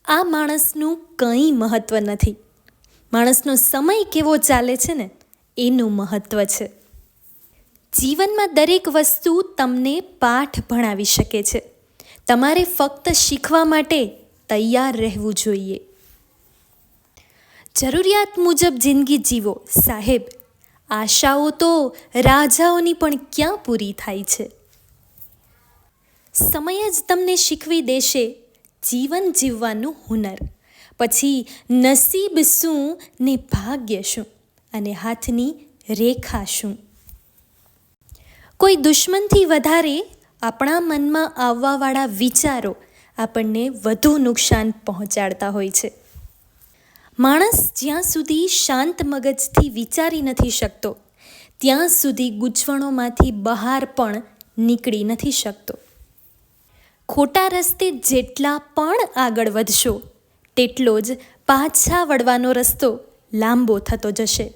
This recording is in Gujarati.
આ માણસનું કંઈ મહત્ત્વ નથી. માણસનો સમય કેવો ચાલે છે ને એનું મહત્ત્વ છે. જીવનમાં દરેક વસ્તુ તમને પાઠ ભણાવી શકે છે. તમારે ફક્ત શીખવા માટે તૈયાર રહેવું જોઈએ. જરૂરિયાત મુજબ જિંદગી જીવો સાહેબ. આશાઓ તો રાજાઓની પણ ક્યાં પૂરી થાય છે. સમય જ તમને શીખવી દેશે જીવન જીવવાનું હુનર. પછી નસીબ શું ને ભાગ્ય શું અને હાથની રેખા શું. કોઈ દુશ્મનથી વધારે આપણા મનમાં આવવાવાળા વિચારો આપણને વધુ નુકસાન પહોંચાડતા હોય છે. માણસ જ્યાં સુધી શાંત મગજથી વિચારી નથી શકતો ત્યાં સુધી ગૂંચવણોમાંથી બહાર પણ નીકળી નથી શકતો. ખોટા રસ્તે જેટલા પણ આગળ વધશો તેટલો જ પાછા વળવાનો રસ્તો લાંબો થતો જશે.